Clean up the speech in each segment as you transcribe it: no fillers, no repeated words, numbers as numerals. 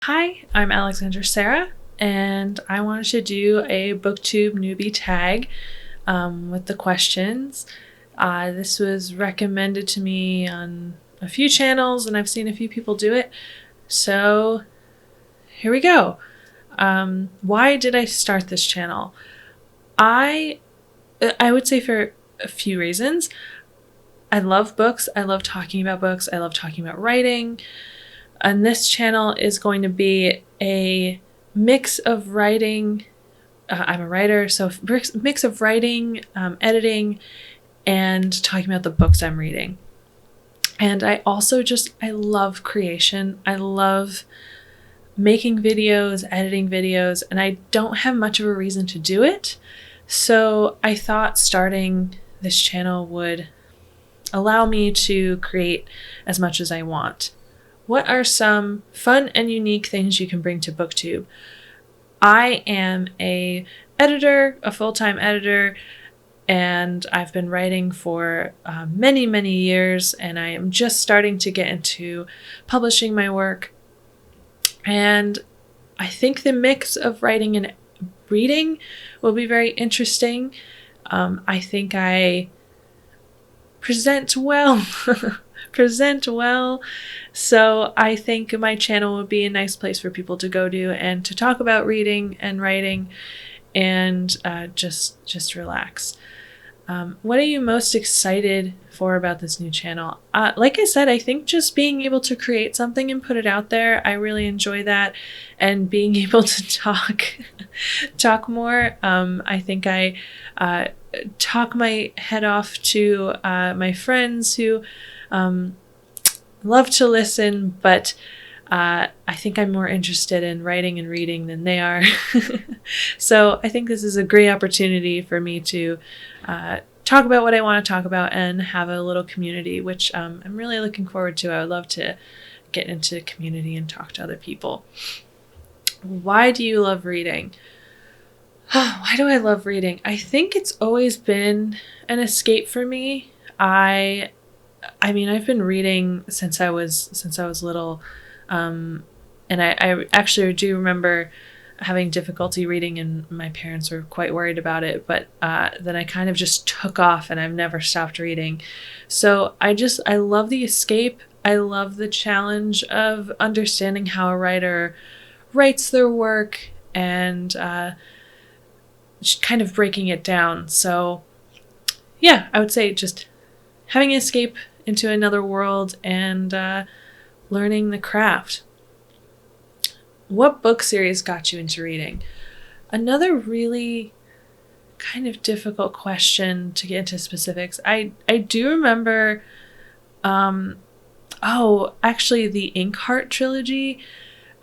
Hi, I'm Alexandra Sarah, and I wanted to do a BookTube newbie tag with the questions. This was recommended to me on a few channels, and I've seen a few people do it. So here we go. Why did I start this channel? I would say for a few reasons. I love books. I love talking about books. I love talking about writing. And this channel is going to be a mix of writing. I'm a writer, so mix of writing, editing, and talking about the books I'm reading. And I also I love creation. I love making videos, editing videos, and I don't have much of a reason to do it. So I thought starting this channel would allow me to create as much as I want. What are some fun and unique things you can bring to BookTube? I am a full-time editor, and I've been writing for many, many years, and I am just starting to get into publishing my work. And I think the mix of writing and reading will be very interesting. I think I present well. So I think my channel would be a nice place for people to go to and to talk about reading and writing and just relax. What are you most excited for about this new channel? Like I said, I think just being able to create something and put it out there, I really enjoy that. And being able to talk more. I think I talk my head off to my friends who love to listen, but I think I'm more interested in writing and reading than they are. So I think this is a great opportunity for me to talk about what I want to talk about and have a little community, which I'm really looking forward to. I would love to get into the community and talk to other people. Why do you love reading? Why do I love reading? I think it's always been an escape for me. I mean, I've been reading since I was little, and I actually do remember having difficulty reading, and my parents were quite worried about it. But then I kind of just took off, and I've never stopped reading. So I love the escape. I love the challenge of understanding how a writer writes their work and kind of breaking it down. So yeah, I would say just having an escape into another world and learning the craft. What book series got you into reading? Another really kind of difficult question to get into specifics. I do remember, actually the Inkheart trilogy.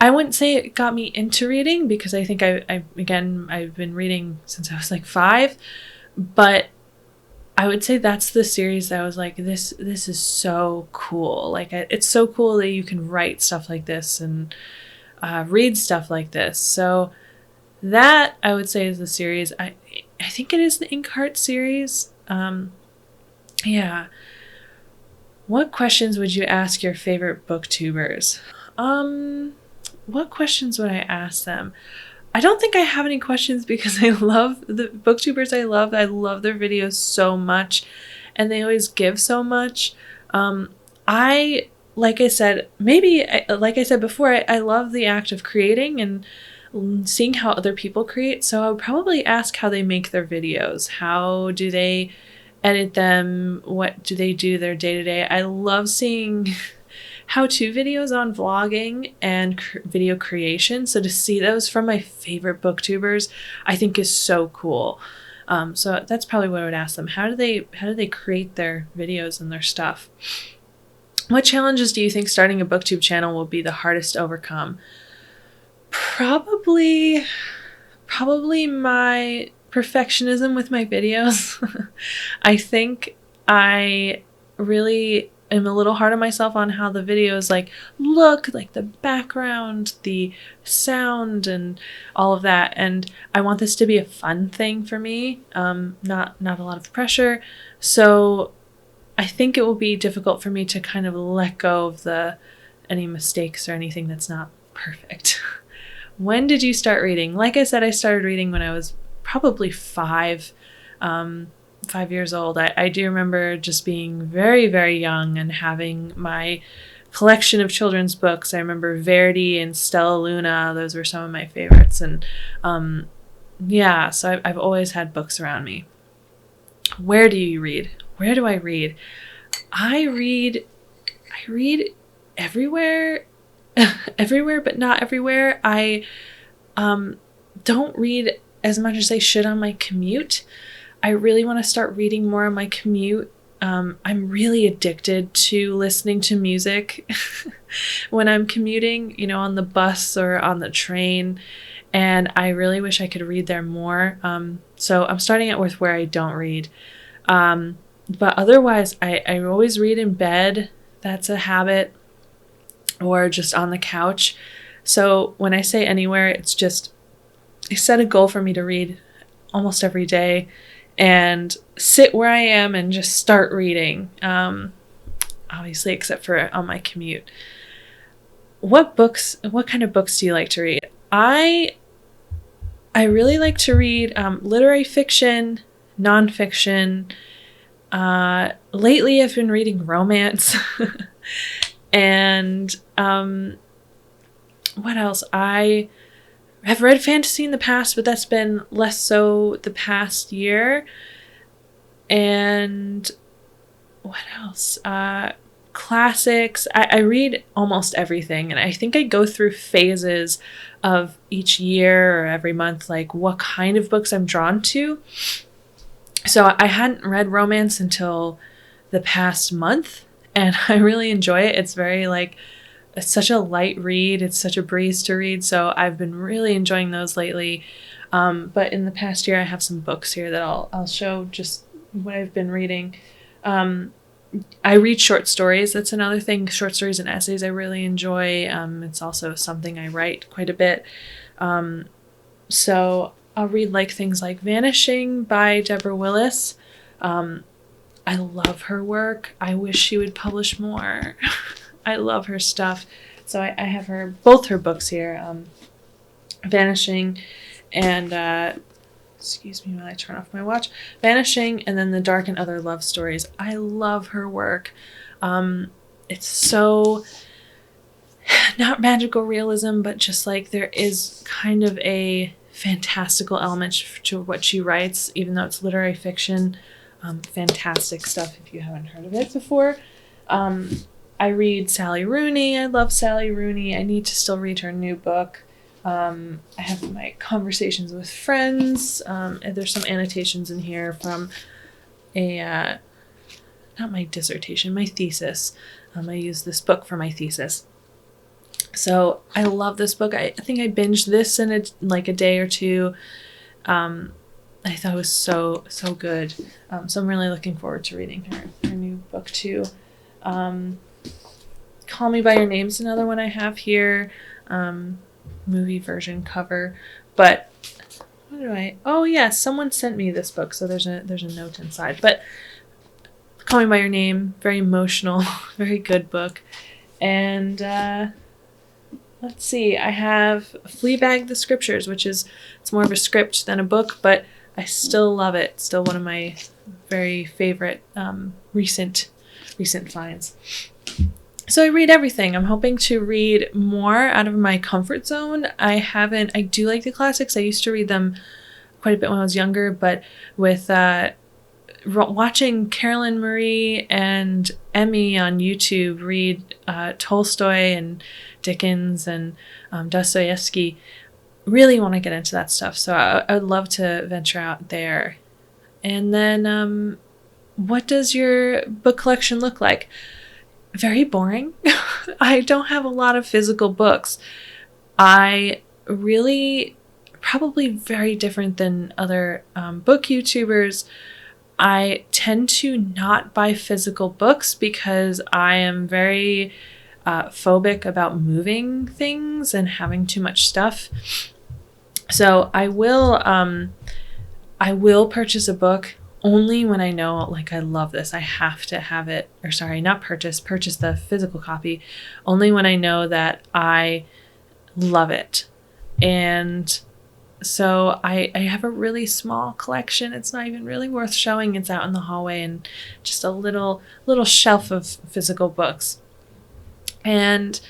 I wouldn't say it got me into reading because I think I've been reading since I was like 5, but I would say that's the series that I was like, this is so cool. Like, it's so cool that you can write stuff like this and read stuff like this. So that I would say is the series. I think it is the Inkheart series. Yeah. What questions would you ask your favorite booktubers? What questions would I ask them? I don't think I have any questions because I love the booktubers I love. I love their videos so much, and they always give so much. Like I said before, I love the act of creating and seeing how other people create. So I would probably ask how they make their videos. How do they edit them? What do they do their day-to-day? I love seeing how-to videos on vlogging and video creation. So to see those from my favorite booktubers, I think is so cool. So that's probably what I would ask them. How do they create their videos and their stuff? What challenges do you think starting a booktube channel will be the hardest to overcome? Probably my perfectionism with my videos. I think I really am a little hard on myself on how the videos look, like the background, the sound, and all of that. And I want this to be a fun thing for me, not a lot of pressure. So I think it will be difficult for me to kind of let go of any mistakes or anything that's not perfect. When did you start reading? Like I said, I started reading when I was probably 5 years old. I do remember just being very, very young and having my collection of children's books. I remember Verity and Stella Luna. Those were some of my favorites. And so I've always had books around me. Where do you read? Where do I read? I read everywhere, everywhere, but not everywhere. I don't read as much as I should on my commute. I really want to start reading more on my commute. I'm really addicted to listening to music when I'm commuting, on the bus or on the train. And I really wish I could read there more. So I'm starting out with where I don't read. But otherwise, I always read in bed. That's a habit. Or just on the couch. So when I say anywhere, it's just, I set a goal for me to read almost every day and sit where I am and just start reading. Obviously, except for on my commute. What kind of books do you like to read? I really like to read literary fiction, nonfiction. Lately I've been reading romance. And what else? I have read fantasy in the past, but that's been less so the past year. And what else? Classics. I read almost everything, and I think I go through phases of each year or every month, like what kind of books I'm drawn to. So I hadn't read romance until the past month, and I really enjoy it. It's very it's such a light read. It's such a breeze to read. So I've been really enjoying those lately. But in the past year, I have some books here that I'll show just what I've been reading. I read short stories. That's another thing. Short stories and essays I really enjoy. It's also something I write quite a bit. So I'll read things like Vanishing by Deborah Willis. I love her work. I wish she would publish more. I love her stuff. So I have both her books here. Vanishing and excuse me while I turn off my watch. Vanishing and then The Dark and Other Love Stories. I love her work. It's so not magical realism, but just there is kind of a fantastical element to what she writes, even though it's literary fiction. Fantastic stuff if you haven't heard of it before. I read Sally Rooney. I love Sally Rooney. I need to still read her new book. I have my conversations with friends. And there's some annotations in here from not my dissertation, my thesis. I used this book for my thesis. So I love this book. I think I binged this in a day or two. I thought it was so good. So I'm really looking forward to reading her new book too. Call Me by Your Name is another one I have here. Movie version cover. But oh yeah, someone sent me this book, so there's a note inside. But Call Me by Your Name, very emotional, very good book. And let's see, I have Fleabag the Scriptures, it's more of a script than a book, but I still love it. Still one of my very favorite recent finds. So I read everything. I'm hoping to read more out of my comfort zone. I do like the classics. I used to read them quite a bit when I was younger, but with watching Carolyn Marie and Emmy on YouTube read Tolstoy and Dickens and Dostoevsky, really want to get into that stuff. So I would love to venture out there. And then what does your book collection look like? Very boring. I don't have a lot of physical books. I really, probably very different than other book YouTubers, I tend to not buy physical books because I am very phobic about moving things and having too much stuff. So I will purchase a book only when I know, I love this. I have to have it, or sorry, not purchase the physical copy, only when I know that I love it. And so I have a really small collection. It's not even really worth showing. It's out in the hallway and just a little shelf of physical books. And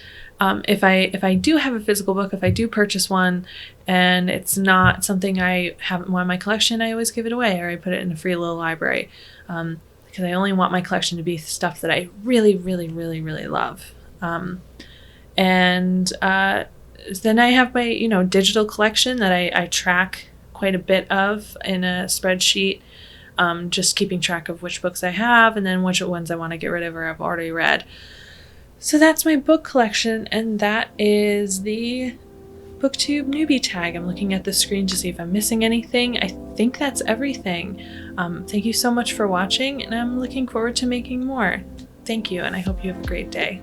if I do have a physical book, if I do purchase one and it's not something I haven't want in my collection, I always give it away or I put it in a free little library, because I only want my collection to be stuff that I really, really, really, really love. Then I have my, digital collection that I track quite a bit of in a spreadsheet, just keeping track of which books I have and then which ones I want to get rid of or I've already read. So that's my book collection, and that is the BookTube newbie tag. I'm looking at the screen to see if I'm missing anything. I think that's everything. Thank you so much for watching, and I'm looking forward to making more. Thank you, and I hope you have a great day.